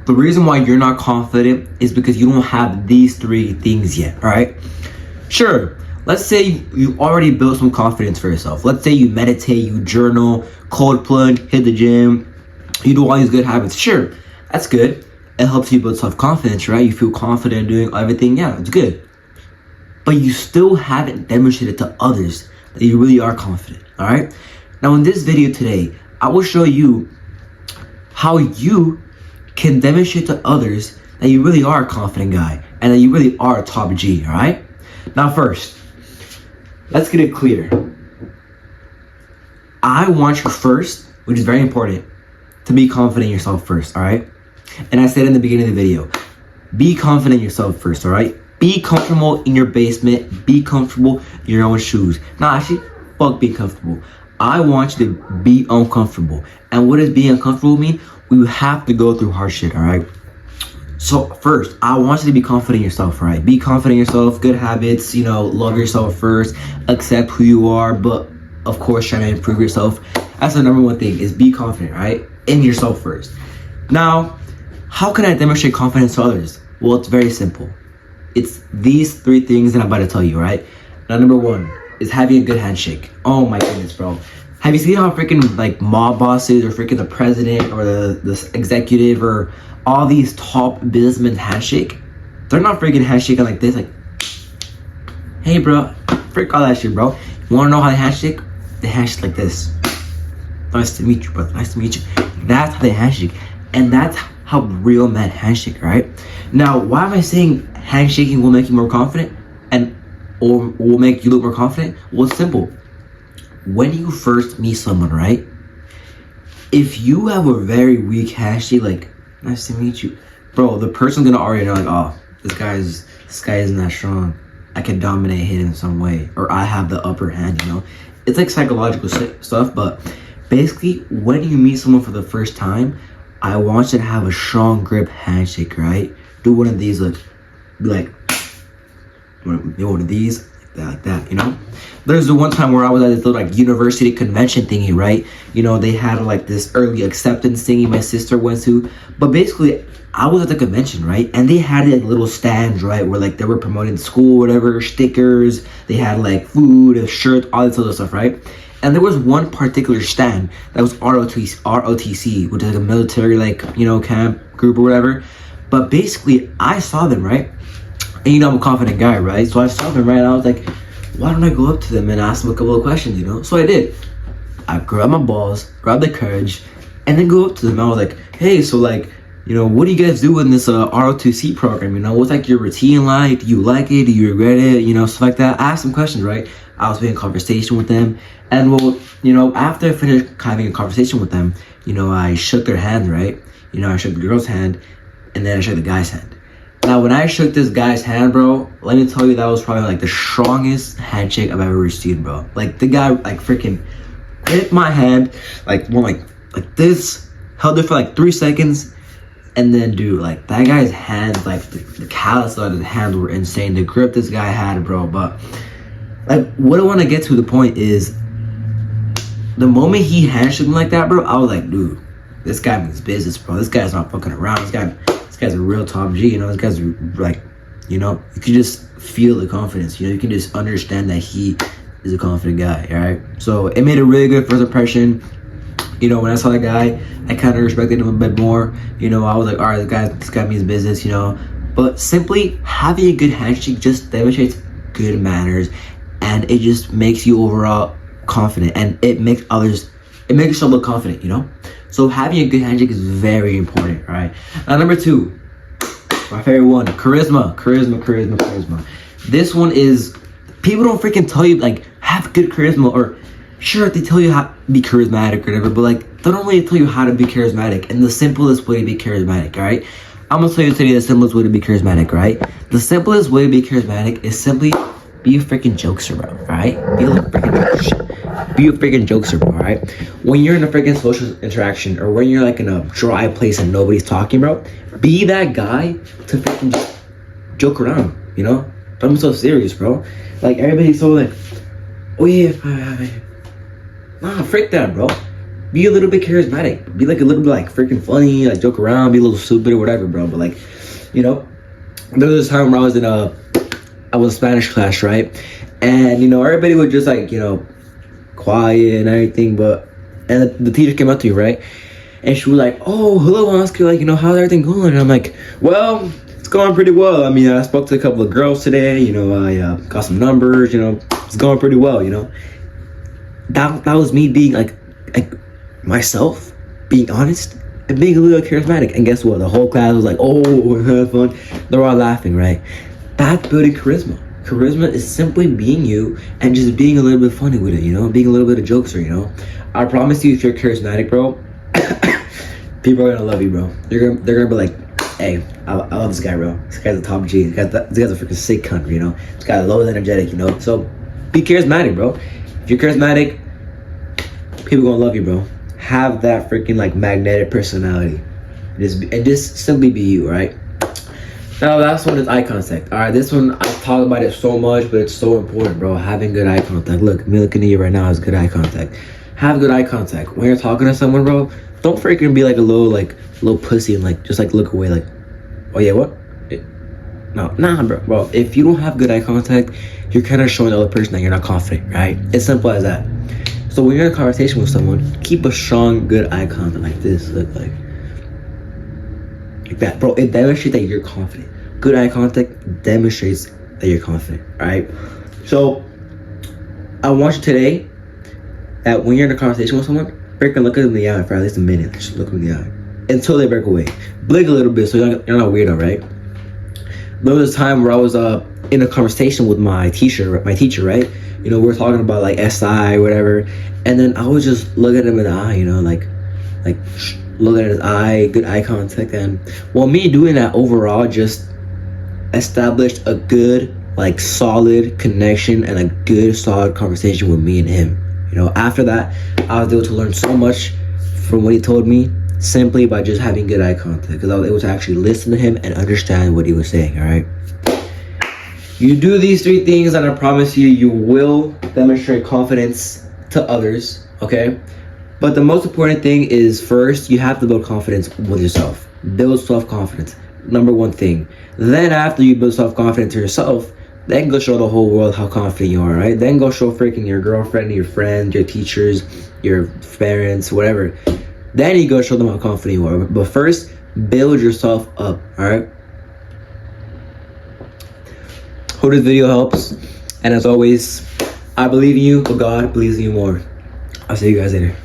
The reason why you're not confident is because you don't have these three things yet, all right? Sure, let's say you already built some confidence for yourself. Let's say you meditate, you journal, cold plunge, hit the gym, you do all these good habits. Sure, that's good. It helps you build self-confidence, right? You feel confident doing everything. Yeah, it's good. But you still haven't demonstrated to others that you really are confident, all right? Now, in this video today, I will show you how you can demonstrate to others that you really are a confident guy and that you really are a top G, all right? Now, first, let's get it clear. I want you first, which is very important, to be confident in yourself first, all right? And I said in the beginning of the video, be confident in yourself first, all right? Be comfortable in your basement. Be comfortable in your own shoes. Nah, actually, fuck being comfortable. I want you to be uncomfortable. And what does being uncomfortable mean? We have to go through hard shit, all right? So first, I want you to be confident in yourself, right? Be confident in yourself, good habits, love yourself first, accept who you are, but of course, try to improve yourself. That's the number one thing, is be confident, right? In yourself first. Now, how can I demonstrate confidence to others? Well, it's very simple. It's these three things that I'm about to tell you, right? Now, number one is having a good handshake. Oh my goodness, bro. Have you seen how freaking like mob bosses or freaking the president or the executive or all these top businessmen handshake? They're not freaking handshaking like this, like, hey bro, freak all that shit, bro. You wanna know how they handshake? They handshake like this. Nice to meet you, brother. Nice to meet you. That's how they handshake. And that's how real men handshake, right? Now, why am I saying handshaking will make you more confident or will make you look more confident? Well, it's simple. When you first meet someone, right? If you have a very weak handshake, like, nice to meet you, bro, the person's gonna already know, like, oh, this guy isn't that strong. I can dominate him in some way, or I have the upper hand, It's like psychological stuff, but basically, when you meet someone for the first time, I want you to have a strong grip handshake, right? Do one of these, like one of these, like that, There's the one time where I was at this little university convention thingy, right? They had like this early acceptance thingy my sister went to. But basically, I was at the convention, right? And they had like little stands, right? Where like they were promoting the school, whatever, stickers. They had like food, a shirt, all this other stuff, right? And there was one particular stand that was ROTC, which is like a military camp group or whatever. But basically, I saw them, right? And I'm a confident guy, right? So I saw them, right? And I was like, why don't I go up to them and ask them a couple of questions, So I did. I grabbed my balls, grabbed the courage, and then go up to them. I was like, hey, so what do you guys do in this ROTC program? What's like your routine like? Do you like it? Do you regret it? Stuff like that. I asked some questions, right? I was having a conversation with them. And after I finished having a conversation with them, I shook their hand, right? I shook the girl's hand, and then I shook the guy's hand. Now, when I shook this guy's hand, bro, let me tell you, that was probably like the strongest handshake I've ever received, bro. Like the guy freaking hit my hand, like this, held it for 3 seconds, and then dude, that guy's hands, the callus on his hand were insane. The grip this guy had, bro. But what I want to get to the point is, the moment he handshook me like that, bro, I was like, dude, this guy means business, bro. This guy's not fucking around. This guy's a real top G, This guy's you can just feel the confidence, You can just understand that he is a confident guy, all right? So it made a really good first impression. When I saw that guy, I kind of respected him a bit more. I was like, all right, this guy means business, But simply having a good handshake just demonstrates good manners, and it just makes you overall confident, and it makes yourself look confident, So having a good handshake is very important, right? Now, number two, my favorite one, charisma. This one is, people don't freaking tell you, have good charisma, or sure, they tell you how to be charismatic or whatever, but they don't really tell you how to be charismatic, and the simplest way to be charismatic, all right? I'm gonna tell you today the simplest way to be charismatic, right? The simplest way to be charismatic is simply be a freaking jokester, bro, right? Be a freaking jokester, bro, right? When you're in a freaking social interaction, or when you're in a dry place and nobody's talking, bro, be that guy to freaking just joke around, Don't be so serious, bro. Everybody's so oh yeah, nah, freak that, bro. be a little bit charismatic. Be like a little bit like freaking funny, like joke around, be a little stupid or whatever, bro. But like, you know, there was a time where I was in Spanish class, right? And you know, everybody was just like, you know, quiet and everything, and the teacher came up to me, right? And she was like, "Oh, hello, Oscar, like, you know, how's everything going?" And I'm like, "Well, it's going pretty well. I mean, I spoke to a couple of girls today, you know, I got some numbers, you know, it's going pretty well, you know." That was me being like myself, being honest, and being a little charismatic. And guess what? The whole class was like, "Oh, have fun." They're all laughing, right? That's building charisma. Charisma is simply being you and just being a little bit funny with it, you know, being a little bit of jokester, you know. I promise you, if you're charismatic, bro, people are gonna love you, bro. They're gonna be like, "Hey, I love this guy, bro. This guy's a top G. This guy's a freaking sick cunt, you know. This guy's low energetic, you know." So be charismatic, bro. If you're charismatic, people gonna love you, bro. Have that freaking like magnetic personality. Just simply be you, right? Now, last one is eye contact. All right, this one, I talk about it so much, but it's so important, bro. Having good eye contact. Look, me looking at you right now is good eye contact. Have good eye contact. When you're talking to someone, bro, don't freaking be like a little pussy and like, just like look away like, "Oh yeah, what?" No, nah, bro. If you don't have good eye contact, you're kind of showing the other person that you're not confident, right? It's simple as that. So when you're in a conversation with someone, keep a strong, good eye contact like this. Look like that, bro. It demonstrates that you're confident. Good eye contact demonstrates that you're confident, right? So I want you today that when you're in a conversation with someone, break and look at them in the eye for at least a minute. Just look them in the eye until they break away. Blink a little bit so you're not weirdo, right? There was a time where I was in a conversation with my teacher, right? You know, we were talking about like SI, whatever, and then I was just looking at him in the eye, you know, like looking at his eye, good eye contact, and well, me doing that overall just established a good, like, solid connection and a good, solid conversation with me and him. You know, after that, I was able to learn so much from what he told me simply by just having good eye contact, because I was able to actually listen to him and understand what he was saying. All right, you do these 3 things and I promise you, you will demonstrate confidence to others, okay? But the most important thing is, first, you have to build confidence with yourself. Build self-confidence, number 1 thing. Then after you build self-confidence to yourself, then go show the whole world how confident you are, right? Then go show freaking your girlfriend, your friends, your teachers, your parents, whatever. Then you go show them how confident you are. But first, build yourself up, all right? Hope this video helps. And as always, I believe in you, but God believes in you more. I'll see you guys later.